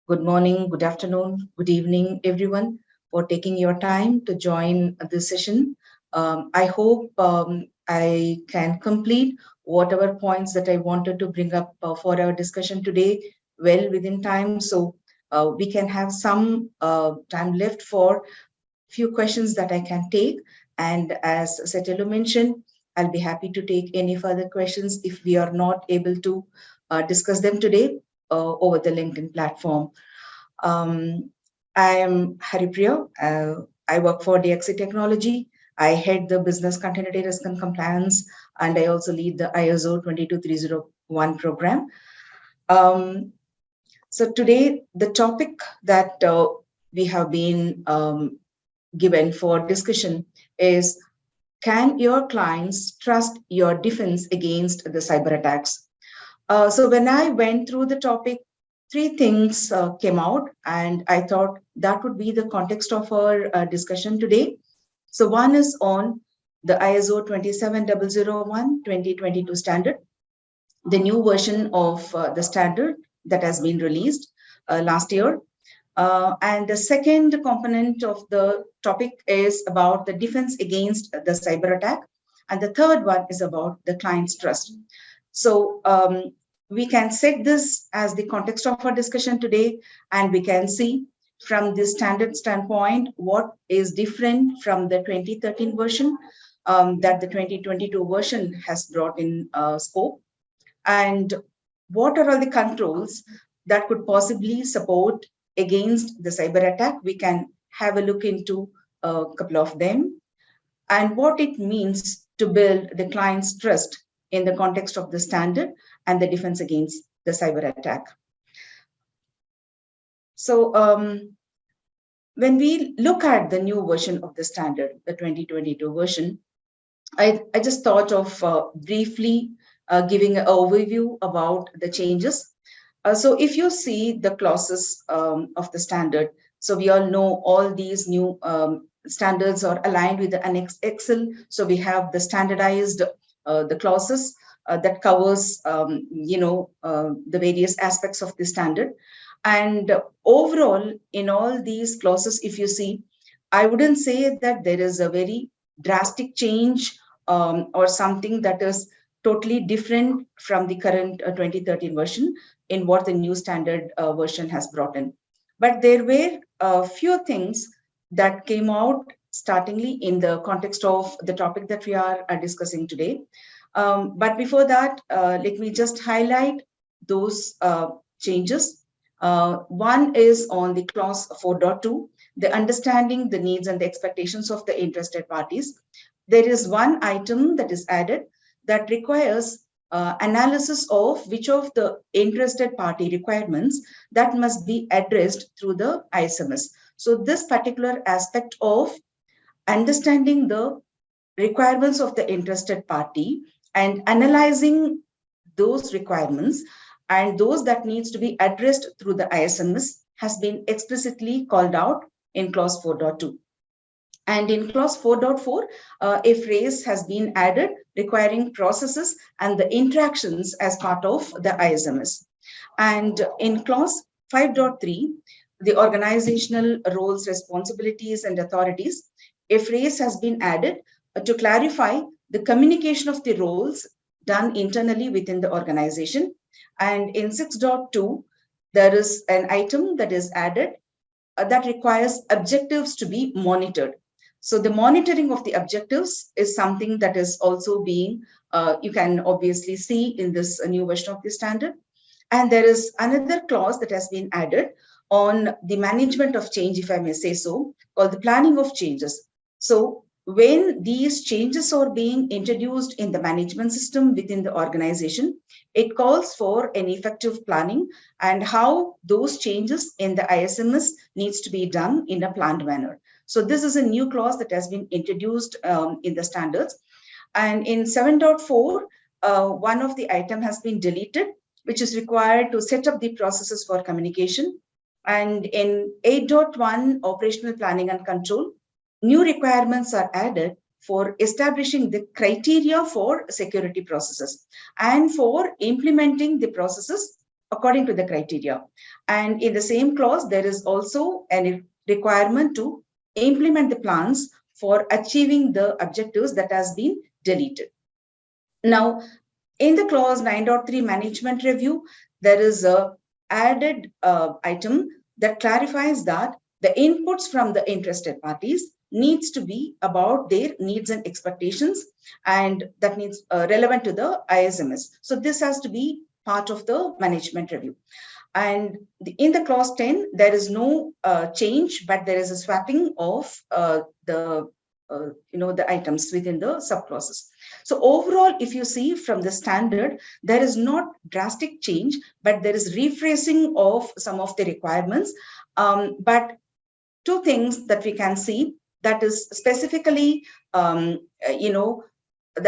Good morning, good afternoon, good evening, everyone, for taking your time to join this session. I hope I can complete whatever points that I wanted to bring up for our discussion today well within time. So we can have some time left for few questions that I can take. And as Setelu mentioned, I'll be happy to take any further questions if we are not able to discuss them today over the LinkedIn platform. Um, I am Haripriya. I work for DXC Technology. I head the business continuity risk and compliance, and I also lead the ISO 22301 program. Um, so today, the topic that we have been given for discussion is, can your clients trust your defense against the cyber attacks? So when I went through the topic, three things came out, and I thought that would be the context of our discussion today. So one is on the ISO 27001 2022 standard, the new version of the standard that has been released last year. And the second component of the topic is about the defense against the cyber attack. And the third one is about the client's trust. So we can set this as the context of our discussion today, and we can see from this standard standpoint what is different from the 2013 version that the 2022 version has brought in scope, and what are all the controls that could possibly support against the cyber attack. We can have a look into a couple of them, and what it means to build the client's trust in the context of the standard and the defense against the cyber attack. So when we look at the new version of the standard, the 2022 version, I just thought of briefly giving an overview about the changes. So if you see the clauses of the standard, so we all know all these new standards are aligned with the Annex Excel. So we have the standardized the clauses that covers the various aspects of the standard. And overall, in all these clauses, if you see, I wouldn't say that there is a very drastic change or something that is totally different from the current 2013 version in what the new standard version has brought in. But there were a few things that came out startingly in the context of the topic that we are discussing today. But before that, let me just highlight those changes. One is on the clause 4.2, the understanding the needs and the expectations of the interested parties. There is one item that is added that requires analysis of which of the interested party requirements that must be addressed through the ISMS. So this particular aspect of understanding the requirements of the interested party and analyzing those requirements and those that needs to be addressed through the ISMS has been explicitly called out in clause 4.2. And in clause 4.4, a phrase has been added requiring processes and the interactions as part of the ISMS. And in clause 5.3, the organizational roles, responsibilities, and authorities, a phrase has been added to clarify the communication of the roles done internally within the organization. And in 6.2, there is an item that is added that requires objectives to be monitored. So the monitoring of the objectives is something that is also being, you can obviously see in this new version of the standard. And there is another clause that has been added on the management of change, if I may say so, called the planning of changes. So when these changes are being introduced in the management system within the organization, it calls for an effective planning and how those changes in the ISMS needs to be done in a planned manner. So this is a new clause that has been introduced in the standards. And in 7.4, one of the item has been deleted, which is required to set up the processes for communication. And in 8.1, operational planning and control, new requirements are added for establishing the criteria for security processes and for implementing the processes according to the criteria. And in the same clause, there is also a requirement to implement the plans for achieving the objectives that has been deleted. Now, in the clause 9.3 management review, there is a added item that clarifies that the inputs from the interested parties needs to be about their needs and expectations, and that needs relevant to the ISMS. So this has to be part of the management review. And in the clause 10, there is no change, but there is a swapping of the items within the subclauses. So overall, if you see from the standard, there is not drastic change, but there is rephrasing of some of the requirements. But two things that we can see that is specifically, that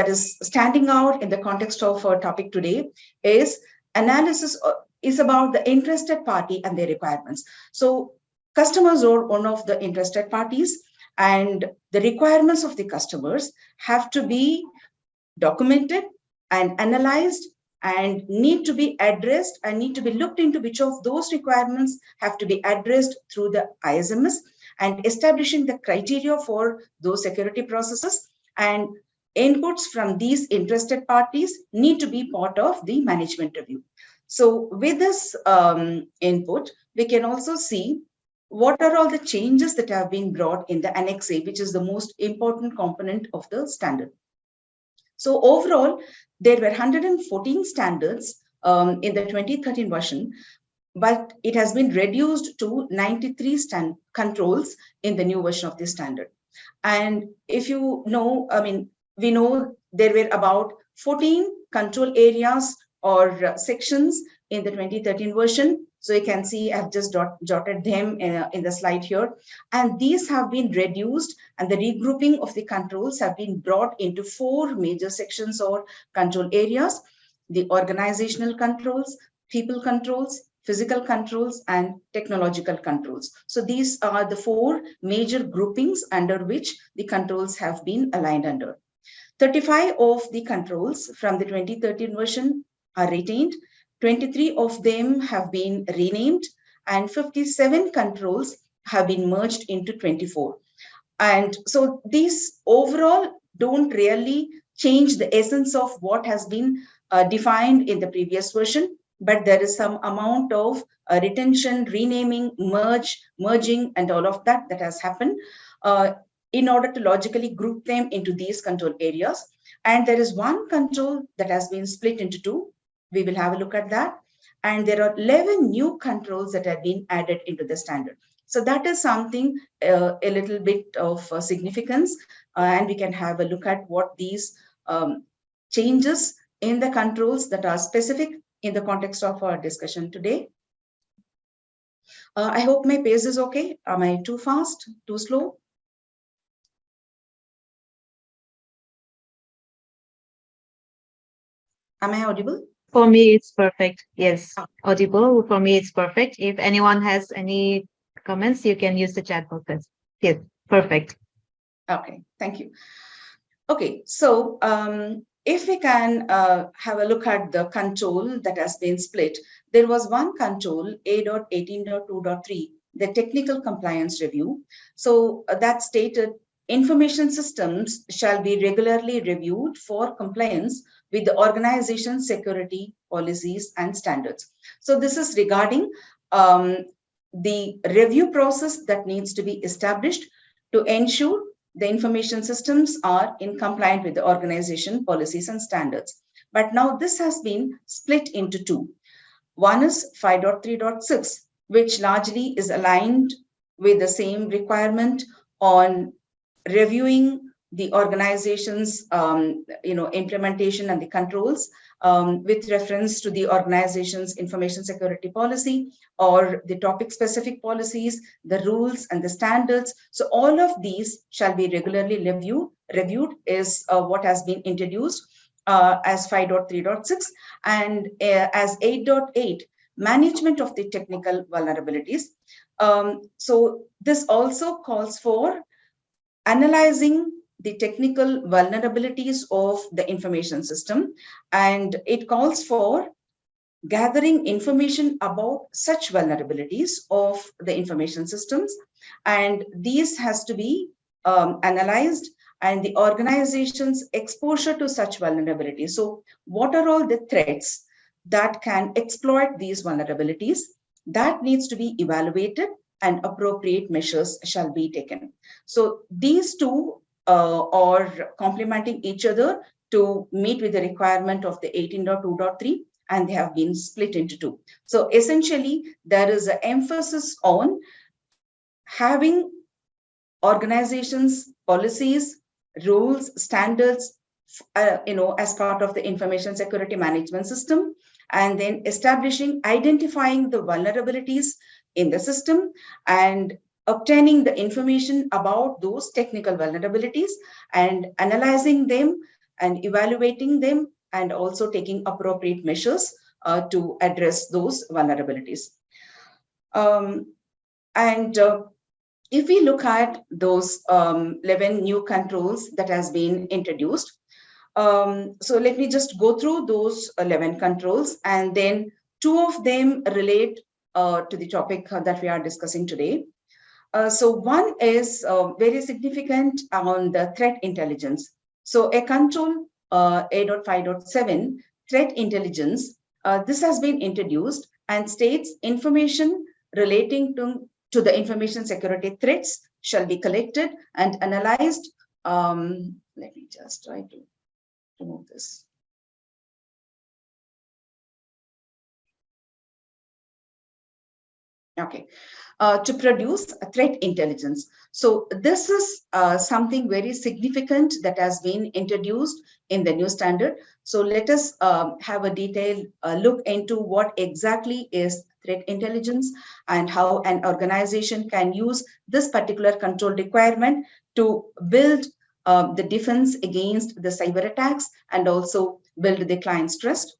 is standing out in the context of our topic today is analysis is about the interested party and their requirements. So customers are one of the interested parties, and the requirements of the customers have to be documented and analyzed and need to be addressed and need to be looked into which of those requirements have to be addressed through the ISMS, and establishing the criteria for those security processes, and inputs from these interested parties need to be part of the management review. So with this input, we can also see what are all the changes that have been brought in the Annex A, which is the most important component of the standard. So overall, there were 114 standards in the 2013 version, but it has been reduced to 93 controls in the new version of the standard. And if you know, we know there were about 14 control areas or sections in the 2013 version. So you can see I've just jotted them in the slide here. And these have been reduced, and the regrouping of the controls have been brought into 4 major sections or control areas: the organizational controls, people controls, physical controls, and technological controls. So these are the 4 major groupings under which the controls have been aligned under. 35 of the controls from the 2013 version are retained, 23 of them have been renamed, and 57 controls have been merged into 24. And so these overall don't really change the essence of what has been defined in the previous version, but there is some amount of retention, renaming, merging, and all of that has happened in order to logically group them into these control areas. And there is one control that has been split into 2. We will have a look at that. And there are 11 new controls that have been added into the standard. So that is something a little bit of significance, and we can have a look at what these changes in the controls that are specific in the context of our discussion today. I hope my pace is okay. Am I too fast, too slow? Am I audible? For me, it's perfect. Yes, audible. For me, it's perfect. If anyone has any comments, you can use the chat box. Yes, perfect. Okay, thank you. Okay, so if we can have a look at the control that has been split, there was one control, A.18.2.3, the technical compliance review. So that stated information systems shall be regularly reviewed for compliance with the organization's security policies and standards. So this is regarding the review process that needs to be established to ensure the information systems are in compliance with the organization policies and standards. But now this has been split into 2. One is 5.3.6, which largely is aligned with the same requirement on reviewing the organization's implementation and the controls with reference to the organization's information security policy or the topic specific policies, the rules and the standards. So all of these shall be regularly reviewed is what has been introduced as 5.3.6, and as 8.8, management of the technical vulnerabilities. So this also calls for analyzing the technical vulnerabilities of the information system, and it calls for gathering information about such vulnerabilities of the information systems, and these has to be analyzed, and the organization's exposure to such vulnerabilities. So what are all the threats that can exploit these vulnerabilities? That needs to be evaluated and appropriate measures shall be taken. So these two are complementing each other to meet with the requirement of the 18.2.3, and they have been split into two. So essentially, there is an emphasis on having organizations, policies, rules, standards, as part of the information security management system, and then establishing, identifying the vulnerabilities in the system, and obtaining the information about those technical vulnerabilities, and analyzing them and evaluating them, and also taking appropriate measures to address those vulnerabilities. And if we look at those 11 new controls that has been introduced, so let me just go through those 11 controls, and then two of them relate to the topic that we are discussing today. So one is very significant on the threat intelligence. So a control 8.5.7, threat intelligence, this has been introduced and states information relating to the information security threats shall be collected and analyzed. Let me just try to remove this. Okay, to produce a threat intelligence. So this is something very significant that has been introduced in the new standard. So let us have a detailed look into what exactly is threat intelligence and how an organization can use this particular control requirement to build the defense against the cyber attacks and also build the client's trust.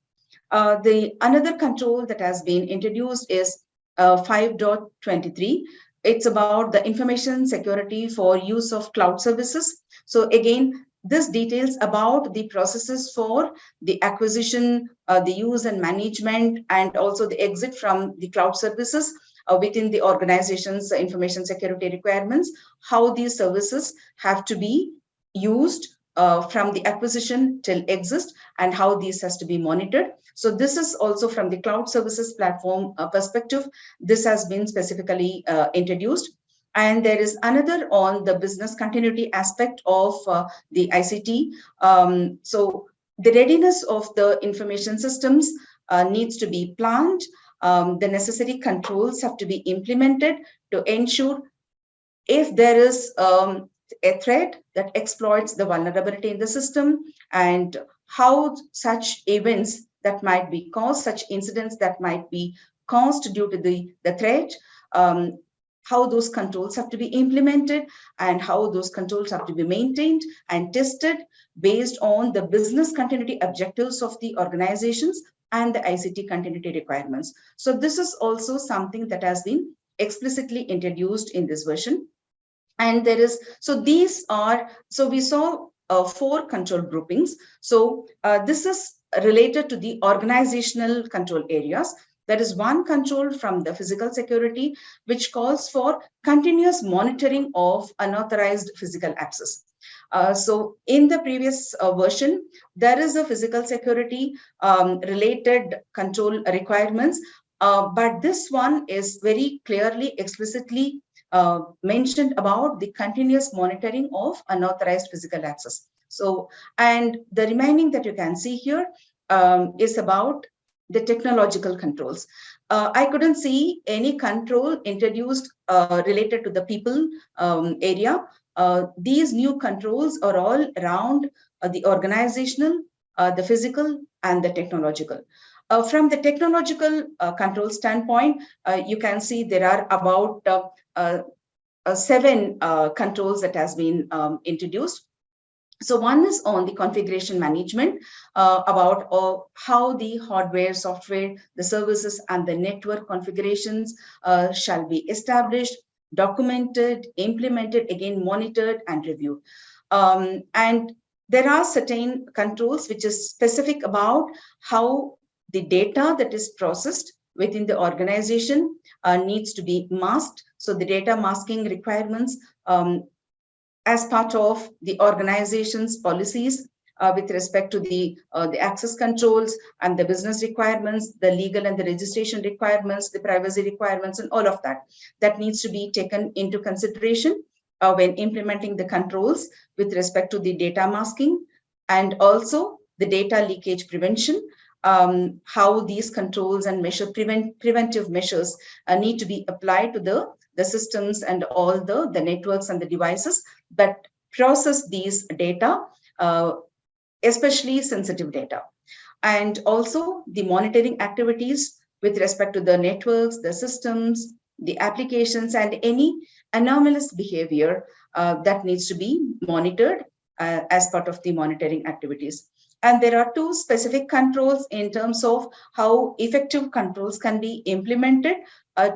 The another control that has been introduced is 5.23. It's about the information security for use of cloud services. So again, this details about the processes for the acquisition, the use and management, and also the exit from the cloud services within the organization's information security requirements, how these services have to be used from the acquisition till exit, and how these has to be monitored. So this is also from the cloud services platform perspective. This has been specifically introduced. And there is another on the business continuity aspect of the ICT. So the readiness of the information systems needs to be planned. The necessary controls have to be implemented to ensure if there is a threat that exploits the vulnerability in the system, and how such events that might be caused, such incidents that might be caused due to the threat, how those controls have to be implemented, and how those controls have to be maintained and tested based on the business continuity objectives of the organizations and the ICT continuity requirements. So this is also something that has been explicitly introduced in this version. And there is, so these are, so we saw 4 control groupings. So this is related to the organizational control areas. There is one control from the physical security, which calls for continuous monitoring of unauthorized physical access. So in the previous version, there is a physical security related control requirements, but this one is very clearly, explicitly mentioned about the continuous monitoring of unauthorized physical access. So, and the remaining that you can see here is about the technological controls. I couldn't see any control introduced related to the people area. These new controls are all around the organizational, the physical, and the technological. From the technological control standpoint, you can see there are about 7 controls that has been introduced. So one is on the configuration management, about how the hardware, software, the services, and the network configurations shall be established, documented, implemented, again monitored and reviewed. And there are certain controls which is specific about how the data that is processed within the organization needs to be masked. So the data masking requirements as part of the organization's policies with respect to the access controls and the business requirements, the legal and the registration requirements, the privacy requirements, and all of that, that needs to be taken into consideration when implementing the controls with respect to the data masking, and also the data leakage prevention, how these controls and preventive measures need to be applied to the systems and all the networks and the devices that process these data, especially sensitive data. And also the monitoring activities with respect to the networks, the systems, the applications, and any anomalous behavior that needs to be monitored as part of the monitoring activities. And there are two specific controls in terms of how effective controls can be implemented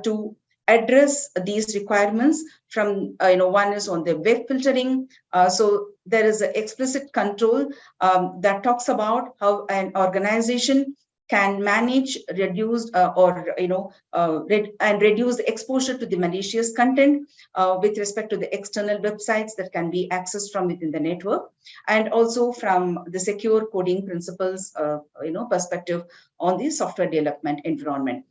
to address these requirements. From one is on the web filtering. So there is an explicit control that talks about how an organization can manage, reduce, and reduce the exposure to the malicious content with respect to the external websites that can be accessed from within the network, and also from the secure coding principles, perspective on the software development environment.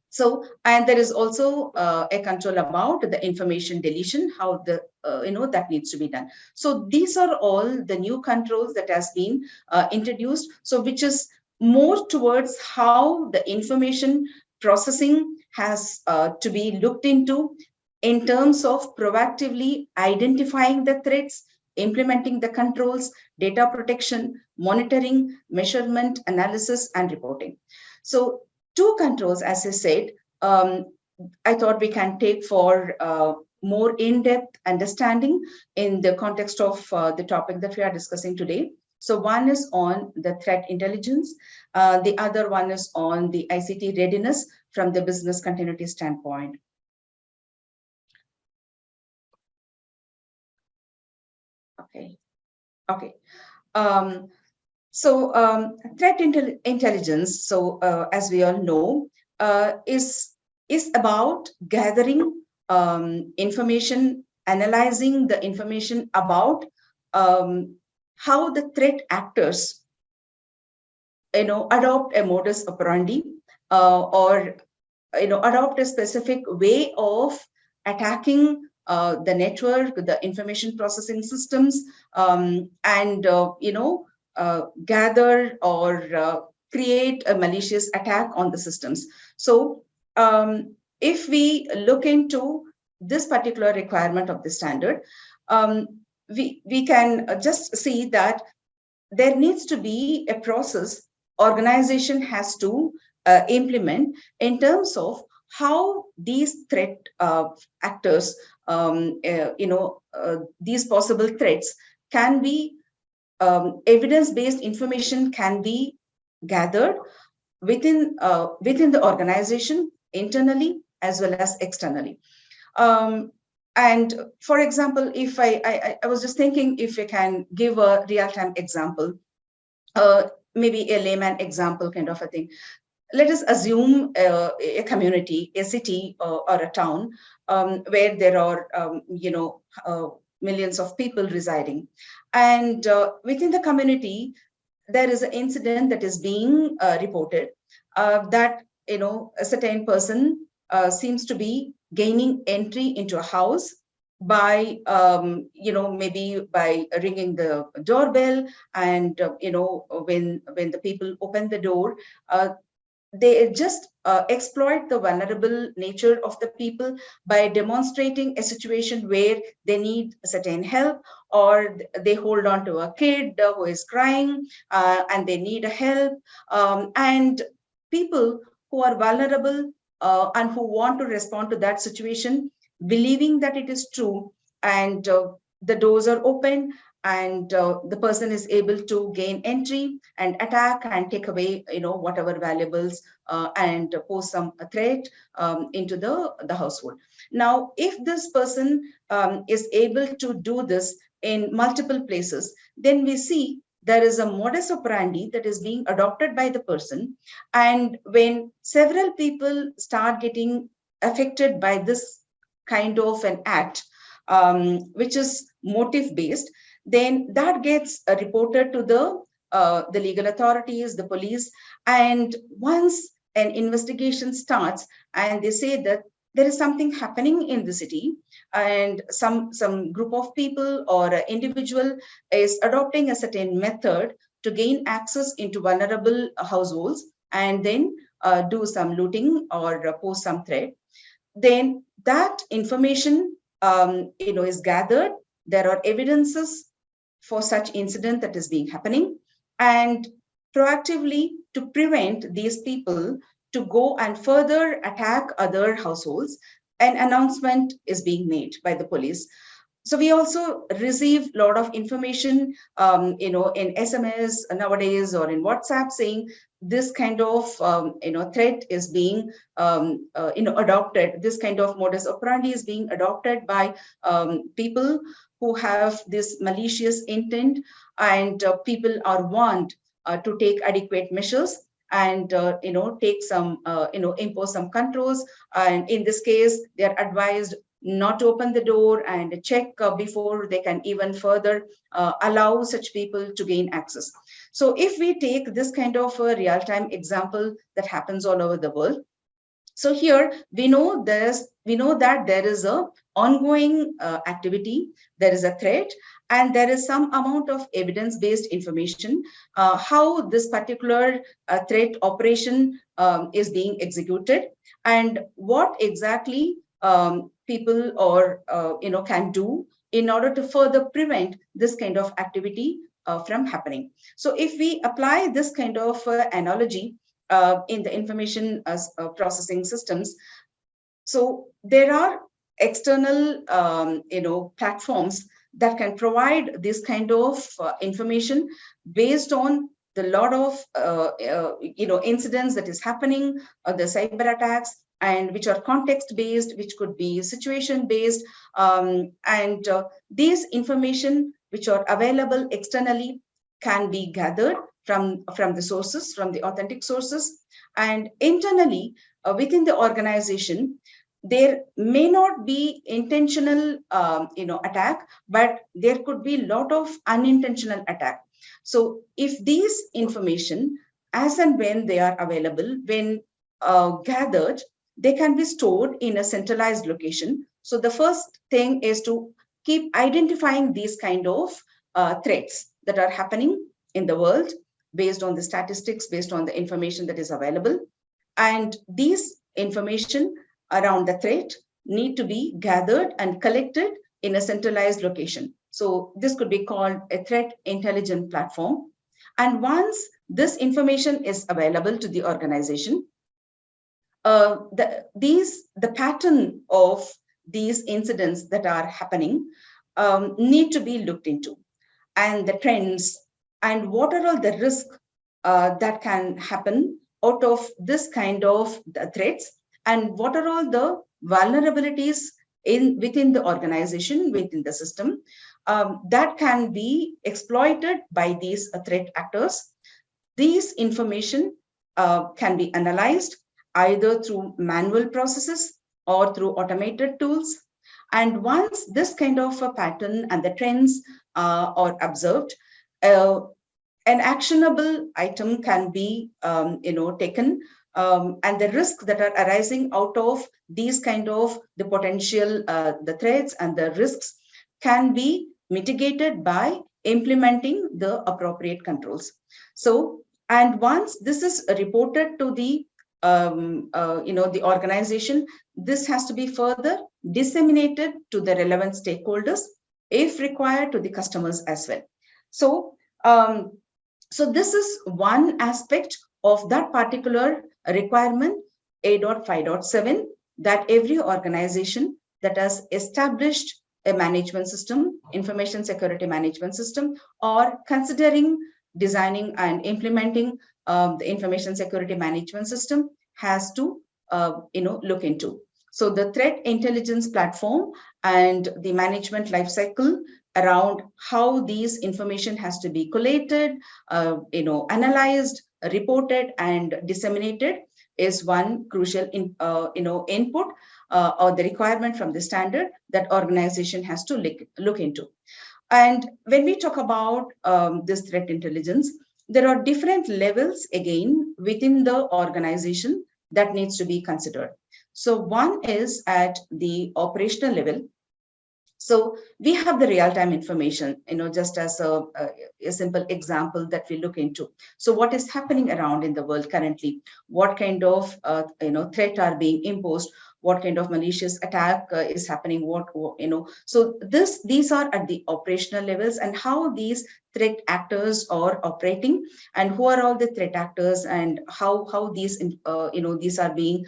So, and there is also a control about the information deletion, how the that needs to be done. So these are all the new controls that has been introduced. So which is more towards how the information processing has to be looked into in terms of proactively identifying the threats, implementing the controls, data protection, monitoring, measurement, analysis, and reporting. So two controls, as I said, I thought we can take for more in-depth understanding in the context of the topic that we are discussing today. So one is on the threat intelligence. The other one is on the ICT readiness from the business continuity standpoint. Okay. Threat intelligence, so as we all know, is about gathering information, analyzing the information about how the threat actors, adopt a modus operandi or adopt a specific way of attacking the network, the information processing systems, and gather or create a malicious attack on the systems. So if we look into this particular requirement of the standard, we can just see that there needs to be a process organization has to implement in terms of how these threat actors, these possible threats can be, evidence-based information can be gathered within the organization, internally as well as externally. And for example, if I was just thinking if I can give a real-time example, maybe a layman example kind of a thing. Let us assume a community, a city or a town where there are, millions of people residing. And within the community, there is an incident that is being reported that, a certain person seems to be gaining entry into a house by, maybe by ringing the doorbell. And, when the people open the door, they just exploit the vulnerable nature of the people by demonstrating a situation where they need certain help, or they hold on to a kid who is crying and they need help. And people who are vulnerable and who want to respond to that situation, believing that it is true, and the doors are open, and the person is able to gain entry and attack and take away, whatever valuables and pose some threat into the household. Now, if this person is able to do this in multiple places, then we see there is a modus operandi that is being adopted by the person. And when several people start getting affected by this kind of an act, which is motive based, then that gets reported to the legal authorities, the police. And once an investigation starts and they say that there is something happening in the city, and some group of people or an individual is adopting a certain method to gain access into vulnerable households, and then do some looting or pose some threat, then that information is gathered. There are evidences for such incident that is being happening, and proactively to prevent these people to go and further attack other households, an announcement is being made by the police. So we also receive a lot of information, in SMS nowadays or in WhatsApp, saying this kind of, threat is being, adopted. This kind of modus operandi is being adopted by people who have this malicious intent, and people are warned to take adequate measures, and take some, impose some controls. And in this case, they are advised not to open the door and check before they can even further allow such people to gain access. So if we take this kind of a real-time example that happens all over the world, so here we know that there is a ongoing activity, there is a threat, and there is some amount of evidence-based information how this particular threat operation is being executed, and what exactly people or can do in order to further prevent this kind of activity from happening. So if we apply this kind of analogy in the information processing systems, so there are external platforms that can provide this kind of information based on the lot of incidents that is happening, the cyber attacks, and which are context based, which could be situation based, and these information which are available externally can be gathered from the sources, from the authentic sources. And internally within the organization, there may not be intentional attack, but there could be a lot of unintentional attack. So if these information, as and when they are available, when gathered, they can be stored in a centralized location. So the first thing is to keep identifying these kind of threats that are happening in the world based on the statistics, based on the information that is available. And these information around the threat need to be gathered and collected in a centralized location. So this could be called a threat intelligence platform. And once this information is available to the organization, the pattern of these incidents that are happening need to be looked into, and the trends, and what are all the risks that can happen out of this kind of threats, and what are all the vulnerabilities within the organization, within the system, that can be exploited by these threat actors. These information can be analyzed either through manual processes or through automated tools. And once this kind of a pattern and the trends are observed, an actionable item can be taken, and the risks that are arising out of these kind of the potential the threats and the risks can be mitigated by implementing the appropriate controls. So, and once this is reported to the the organization, this has to be further disseminated to the relevant stakeholders, if required to the customers as well. So so this is one aspect of that particular requirement, A.5.7, that every organization that has established a management system, information security management system, or considering designing and implementing the information security management system has to look into. So the threat intelligence platform and the management lifecycle around how these information has to be collated, analyzed, reported, and disseminated is one crucial input or the requirement from the standard that organization has to look into. And when we talk about this threat intelligence, there are different levels again within the organization that needs to be considered. So one is at the operational level. So we have the real-time information, just as a simple example that we look into. So what is happening around in the world currently? What kind of threat are being imposed? What kind of malicious attack is happening? So these are at the operational levels, and how these threat actors are operating, and who are all the threat actors, and how these are being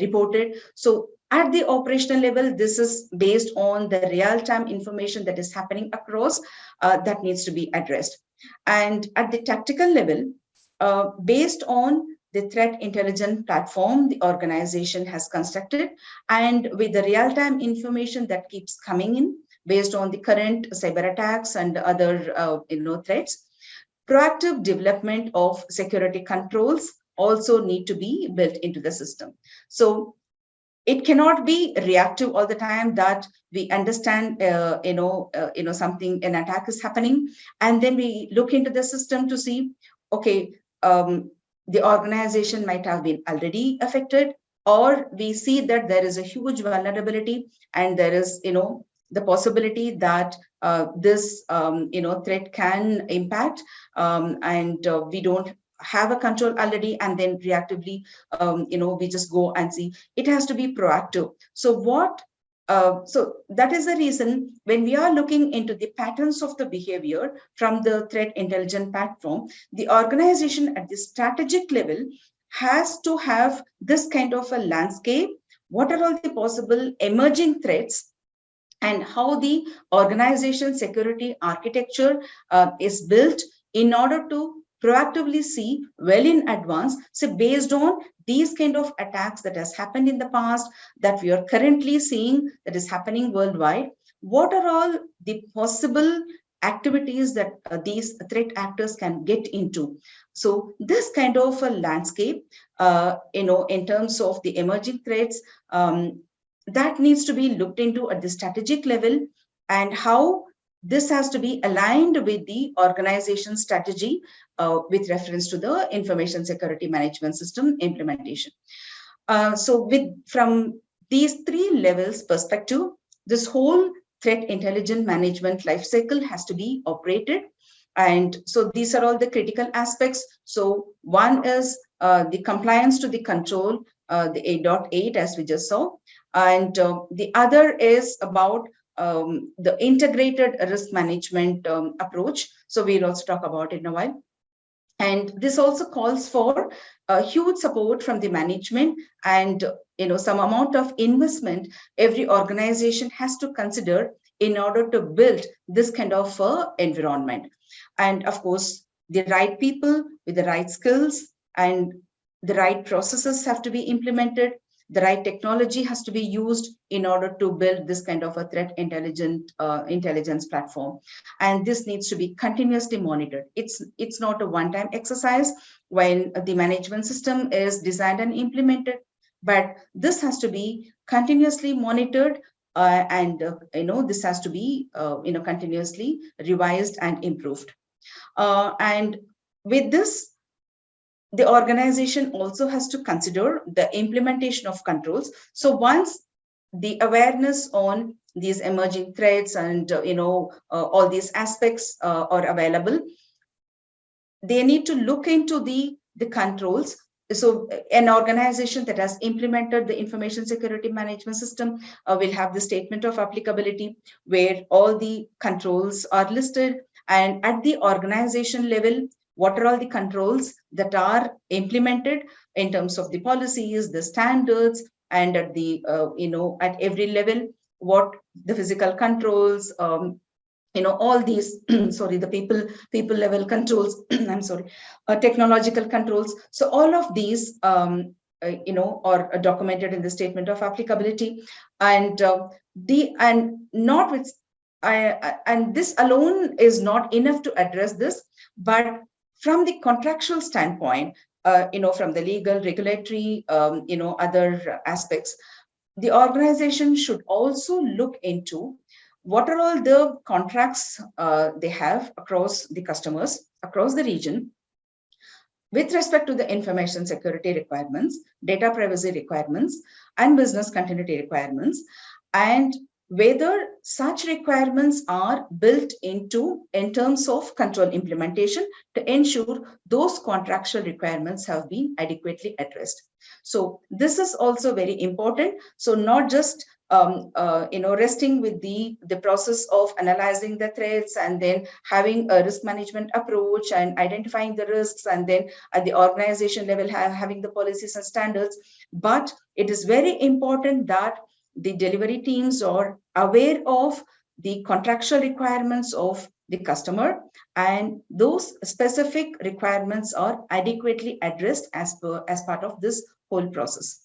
reported. So at the operational level, this is based on the real-time information that is happening across that needs to be addressed. And at the tactical level, based on the threat intelligence platform the organization has constructed, and with the real-time information that keeps coming in based on the current cyber attacks and other threats, proactive development of security controls also need to be built into the system. So it cannot be reactive all the time, that we understand something, an attack is happening, and then we look into the system to see, okay, the organization might have been already affected, or we see that there is a huge vulnerability, and there is the possibility that this threat can impact, and we don't have a control already, and then reactively we just go and see. It has to be proactive. So that is the reason when we are looking into the patterns of the behavior from the threat intelligence platform, the organization at the strategic level has to have this kind of a landscape. What are all the possible emerging threats, and how the organization security architecture is built in order to proactively see well in advance. So based on these kind of attacks that has happened in the past, that we are currently seeing that is happening worldwide, what are all the possible activities that these threat actors can get into? So this kind of a landscape, in terms of the emerging threats, that needs to be looked into at the strategic level, and how this has to be aligned with the organization strategy with reference to the information security management system implementation. So from these three levels perspective, this whole threat intelligence management lifecycle has to be operated. And so these are all the critical aspects. So one is the compliance to the control, the 8.8, as we just saw. And the other is about the integrated risk management approach. So we'll also talk about it in a while. And this also calls for a huge support from the management, and some amount of investment every organization has to consider in order to build this kind of environment. And of course, the right people with the right skills and the right processes have to be implemented. The right technology has to be used in order to build this kind of a threat intelligence platform. And this needs to be continuously monitored. It's not a one-time exercise when the management system is designed and implemented, but this has to be continuously monitored, and this has to be continuously revised and improved. And with this, the organization also has to consider the implementation of controls. So once the awareness on these emerging threats and all these aspects are available, they need to look into the controls. So an organization that has implemented the information security management system will have the statement of applicability, where all the controls are listed. And at the organization level, what are all the controls that are implemented in terms of the policies, the standards, and at the at every level, what the physical controls, all these sorry, the people level controls I'm sorry, technological controls. So all of these are documented in the statement of applicability. And and this alone is not enough to address this, but from the contractual standpoint, from the legal, regulatory, other aspects, the organization should also look into what are all the contracts they have across the customers, across the region, with respect to the information security requirements, data privacy requirements, and business continuity requirements, and whether such requirements are built into in terms of control implementation to ensure those contractual requirements have been adequately addressed. So this is also very important. So not just resting with the process of analyzing the threats and then having a risk management approach and identifying the risks, and then at the organization level having the policies and standards. But it is very important that the delivery teams are aware of the contractual requirements of the customer, and those specific requirements are adequately addressed as part of this whole process.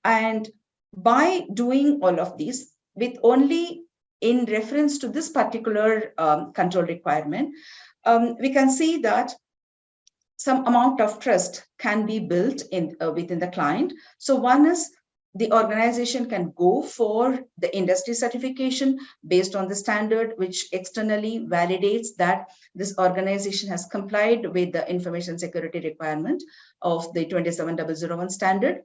And by doing all of these with only in reference to this particular control requirement, we can see that some amount of trust can be built in within the client. So one is the organization can go for the industry certification based on the standard, which externally validates that this organization has complied with the information security requirement of the 27001 standard.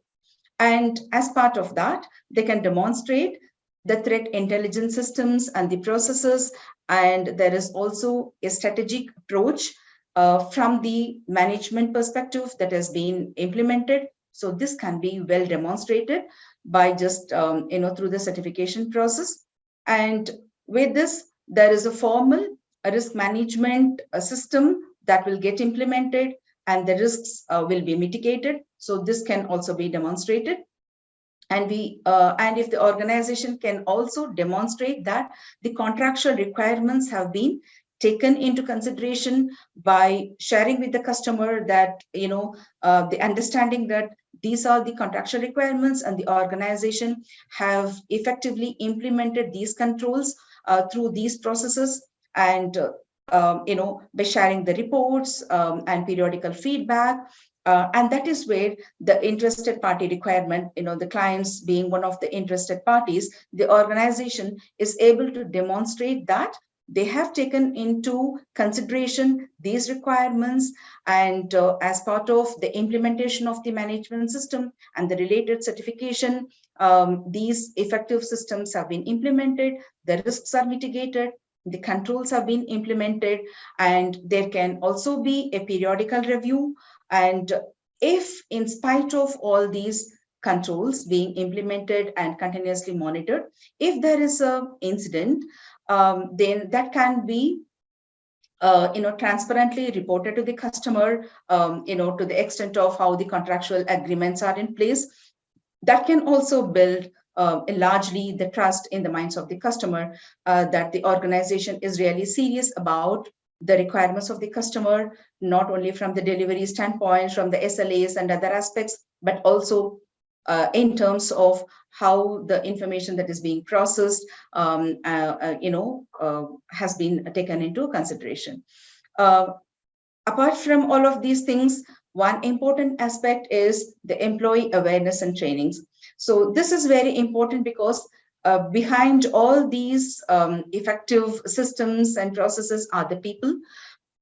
And as part of that, they can demonstrate the threat intelligence systems and the processes. And there is also a strategic approach from the management perspective that has been implemented. So this can be well demonstrated by just through the certification process. And with this, there is a formal risk management system that will get implemented, and the risks will be mitigated. So this can also be demonstrated. And if the organization can also demonstrate that the contractual requirements have been taken into consideration by sharing with the customer that the understanding that these are the contractual requirements, and the organization have effectively implemented these controls through these processes, and by sharing the reports and periodical feedback. And that is where the interested party requirement, the clients being one of the interested parties, the organization is able to demonstrate that they have taken into consideration these requirements, and as part of the implementation of the management system and the related certification, these effective systems have been implemented, the risks are mitigated, the controls have been implemented, and there can also be a periodical review. And if, in spite of all these controls being implemented and continuously monitored, if there is an incident, then that can be transparently reported to the customer, to the extent of how the contractual agreements are in place. That can also build largely the trust in the minds of the customer that the organization is really serious about the requirements of the customer, not only from the delivery standpoint, from the SLAs and other aspects, but also in terms of how the information that is being processed, has been taken into consideration. Apart from all of these things, one important aspect is the employee awareness and trainings. So this is very important because behind all these effective systems and processes are the people.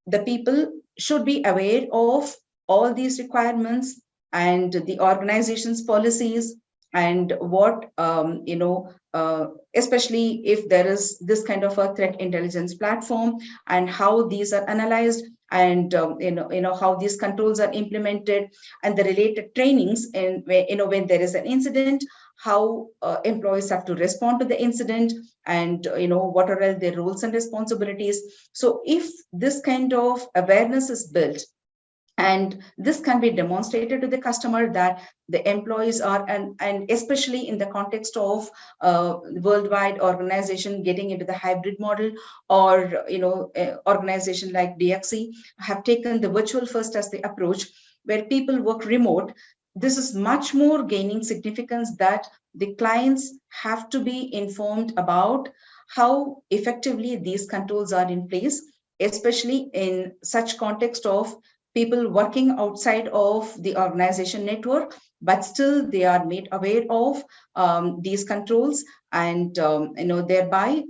The people should be aware of all these requirements and the organization's policies, and what especially if there is this kind of a threat intelligence platform, and how these are analyzed, and how these controls are implemented, and the related trainings, and when there is an incident, how employees have to respond to the incident, and what are their roles and responsibilities. So if this kind of awareness is built, and this can be demonstrated to the customer that the employees are, and especially in the context of worldwide organization getting into the hybrid model, or organization like DXC have taken the virtual first as the approach, where people work remote. This is much more gaining significance that the clients have to be informed about how effectively these controls are in place, especially in such context of people working outside of the organization network, but still they are made aware of these controls, and thereby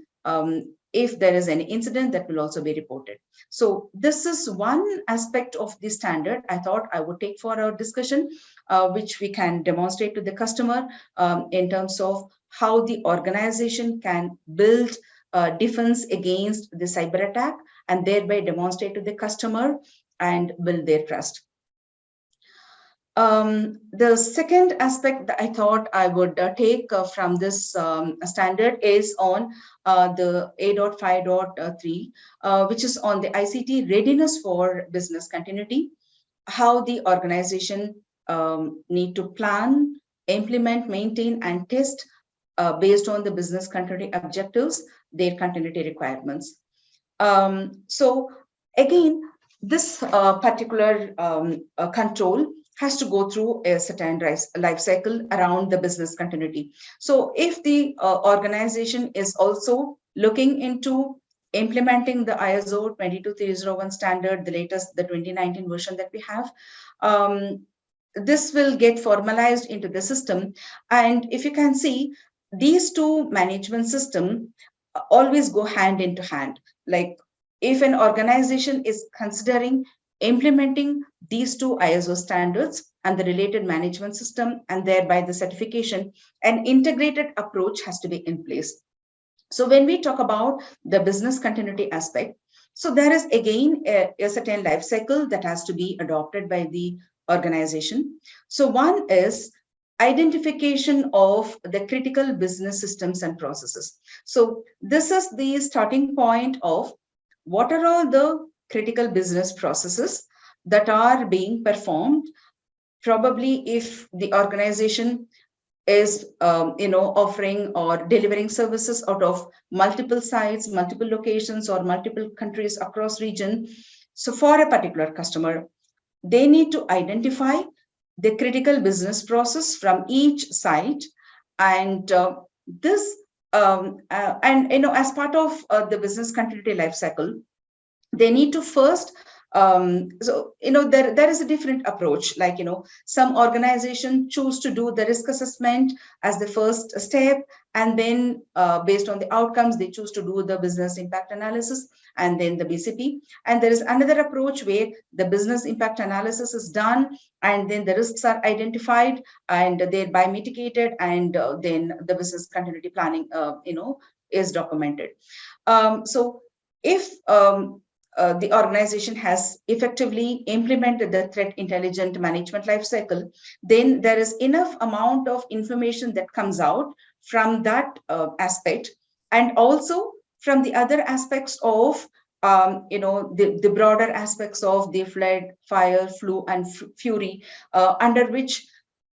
if there is any incident, that will also be reported. So this is one aspect of the standard I thought I would take for our discussion, which we can demonstrate to the customer in terms of how the organization can build defense against the cyber attack, and thereby demonstrate to the customer and build their trust. The second aspect that I thought I would take from this standard is on the A.5.3, which is on the ICT readiness for business continuity, how the organization need to plan, implement, maintain, and test based on the business continuity objectives, their continuity requirements. So again, this particular control has to go through a certain life cycle around the business continuity. So if the organization is also looking into implementing the ISO 22301 standard, the latest, the 2019 version that we have, this will get formalized into the system. And if you can see, these two management systems always go hand into hand. Like if an organization is considering implementing these two ISO standards and the related management system, and thereby the certification, an integrated approach has to be in place. So when we talk about the business continuity aspect, so there is again a certain life cycle that has to be adopted by the organization. So one is identification of the critical business systems and processes. So this is the starting point of what are all the critical business processes that are being performed. Probably if the organization is offering or delivering services out of multiple sites, multiple locations, or multiple countries across region. So for a particular customer, they need to identify the critical business process from each site, and this as part of the business continuity life cycle, they need to first there is a different approach. Like some organization choose to do the risk assessment as the first step, and then based on the outcomes they choose to do the business impact analysis and then the BCP. And there is another approach where the business impact analysis is done, and then the risks are identified and thereby mitigated, and then the business continuity planning is documented. So if the organization has effectively implemented the threat intelligent management lifecycle, then there is enough amount of information that comes out from that aspect, and also from the other aspects of the broader aspects of the flood, fire, flu, and fury, under which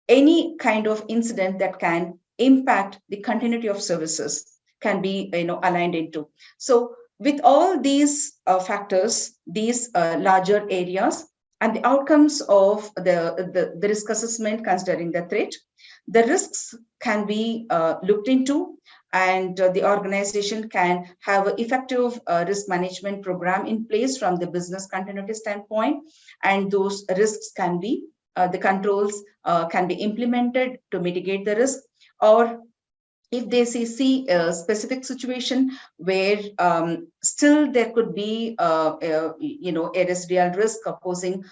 any kind of incident that can impact the continuity of services can be aligned into. So with all these factors, these larger areas, and the outcomes of the risk assessment considering the threat, the risks can be looked into, and the organization can have an effective risk management program in place from the business continuity standpoint, and those risks can be, the controls can be implemented to mitigate the risk. Or if they see a specific situation where still there could be a residual risk of posing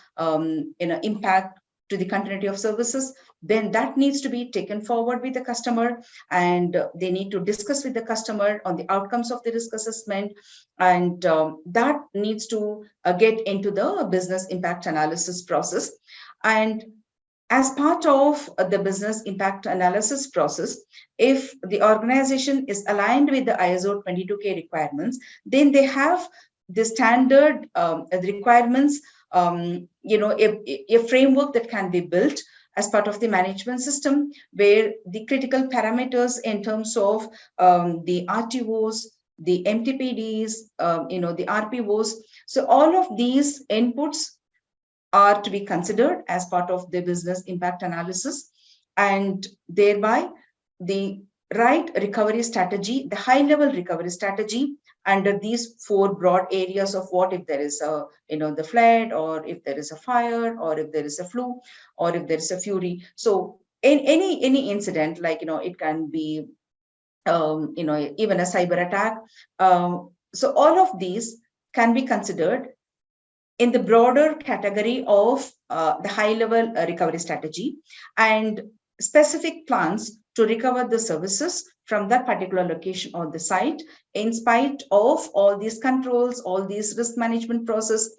impact to the continuity of services, then that needs to be taken forward with the customer, and they need to discuss with the customer on the outcomes of the risk assessment, and that needs to get into the business impact analysis process. And as part of the business impact analysis process, if the organization is aligned with the ISO 22K requirements, then they have the standard requirements, a framework that can be built as part of the management system, where the critical parameters in terms of the RTOs, the MTPDs, the RPOs. So all of these inputs are to be considered as part of the business impact analysis, and thereby the right recovery strategy, the high level recovery strategy under these 4 broad areas of what if there is a, the flood, or if there is a fire, or if there is a flu, or if there is a fury. So in any incident, like, it can be, even a cyber attack. So all of these can be considered in the broader category of the high level recovery strategy, and specific plans to recover the services from that particular location or the site, in spite of all these controls, all these risk management process,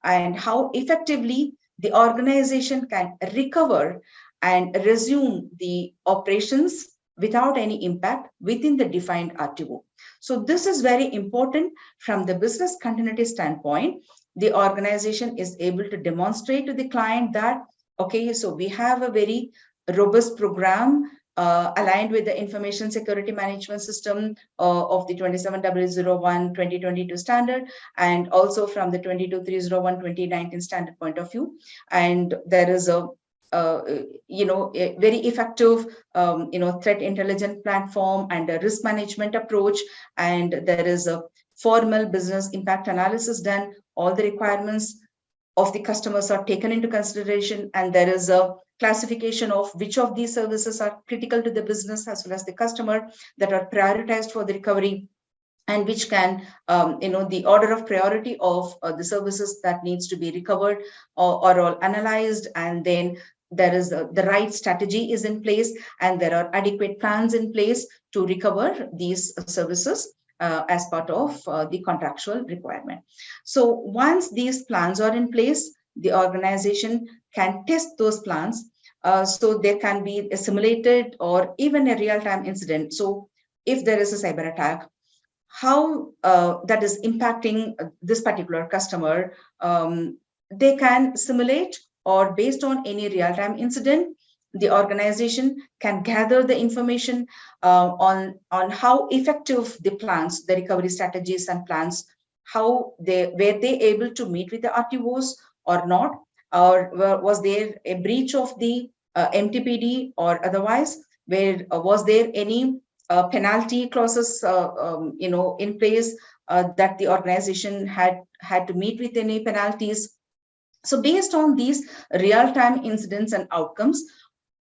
and how effectively the organization can recover and resume the operations without any impact within the defined RTO. So this is very important from the business continuity standpoint. The organization is able to demonstrate to the client that, okay, so we have a very robust program aligned with the information security management system of the 27001 2022 standard, and also from the 22301 2019 standard point of view. And there is a very effective threat intelligence platform and a risk management approach, and there is a formal business impact analysis done. All the requirements of the customers are taken into consideration, and there is a classification of which of these services are critical to the business as well as the customer, that are prioritized for the recovery, and which can, the order of priority of the services that needs to be recovered are all analyzed, and then there is the right strategy is in place, and there are adequate plans in place to recover these services as part of the contractual requirement. So once these plans are in place, the organization can test those plans. So there can be a simulated or even a real-time incident. So if there is a cyber attack, how that is impacting this particular customer, they can simulate, or based on any real-time incident, the organization can gather the information on how effective the plans, the recovery strategies and plans, how were they able to meet with the RTOs or not, or was there a breach of the MTPD or otherwise, where was there any penalty clauses in place that the organization had to meet with any penalties. So based on these real-time incidents and outcomes,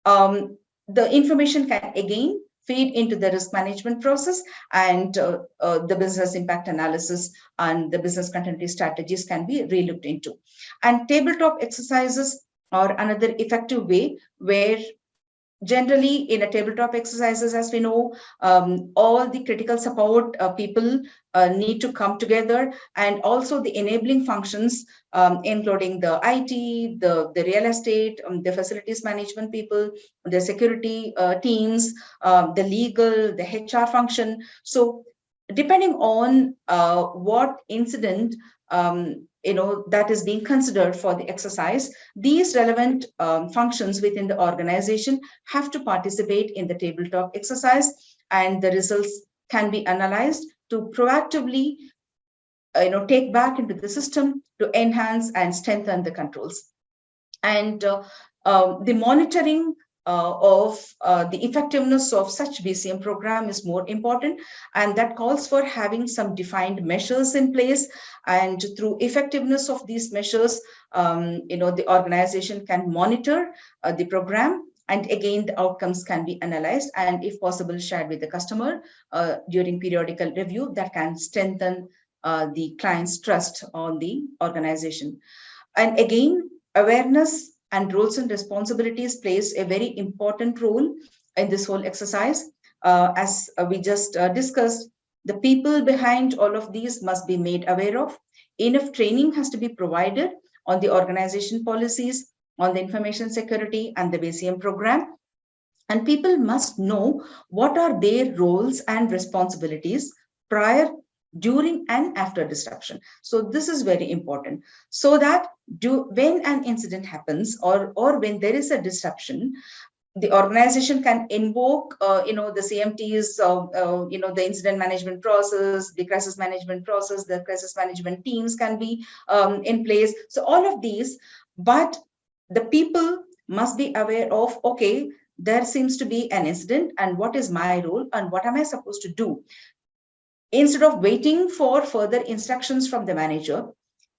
the information can again feed into the risk management process, and the business impact analysis and the business continuity strategies can be relooked into. And tabletop exercises are another effective way, where generally in a tabletop exercises, as we know, all the critical support people need to come together, and also the enabling functions, including the IT, the real estate, the facilities management people, the security teams, the legal, the HR function. So depending on what incident that is being considered for the exercise, these relevant functions within the organization have to participate in the tabletop exercise, and the results can be analyzed to proactively take back into the system to enhance and strengthen the controls. And the monitoring of the effectiveness of such BCM program is more important, and that calls for having some defined measures in place, and through effectiveness of these measures, the organization can monitor the program, and again the outcomes can be analyzed and if possible shared with the customer during periodical review, that can strengthen the client's trust on the organization. And again, awareness and roles and responsibilities plays a very important role in this whole exercise. As we just discussed, the people behind all of these must be made aware of. Enough training has to be provided on the organization policies, on the information security and the BCM program. And people must know what are their roles and responsibilities prior, during and after disruption. So this is very important, so that when an incident happens, or when there is a disruption, the organization can invoke the CMTs, the incident management process, the crisis management process, the crisis management teams can be in place. So all of these, but the people must be aware of, okay, there seems to be an incident, and what is my role and what am I supposed to do? Instead of waiting for further instructions from the manager,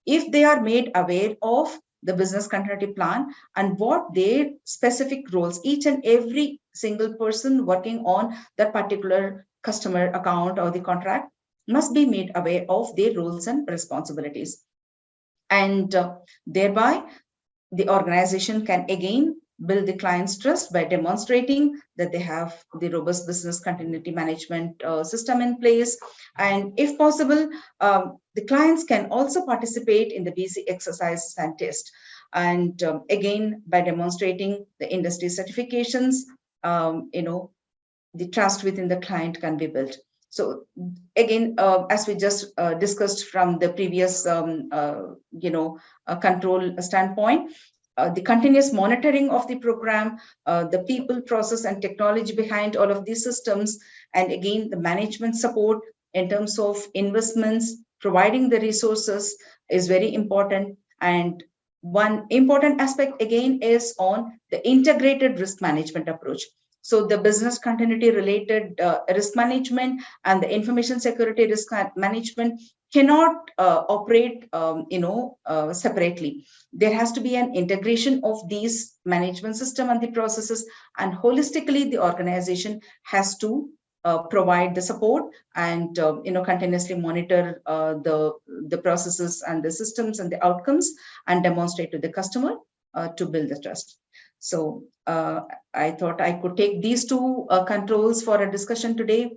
if they are made aware of the business continuity plan and what their specific roles, each and every single person working on that particular customer account or the contract must be made aware of their roles and responsibilities. And thereby, the organization can again build the client's trust by demonstrating that they have the robust business continuity management system in place. And if possible, the clients can also participate in the BC exercises and test. And again, by demonstrating the industry certifications, the trust within the client can be built. So again, as we just discussed from the previous, control standpoint, the continuous monitoring of the program, the people, process, and technology behind all of these systems, and again, the management support in terms of investments, providing the resources is very important. And one important aspect again is on the integrated risk management approach. So the business continuity related risk management and the information security risk management cannot operate, separately. There has to be an integration of these management system and the processes, and holistically, the organization has to provide the support and continuously monitor the processes and the systems and the outcomes, and demonstrate to the customer to build the trust. So I thought I could take these two controls for a discussion today.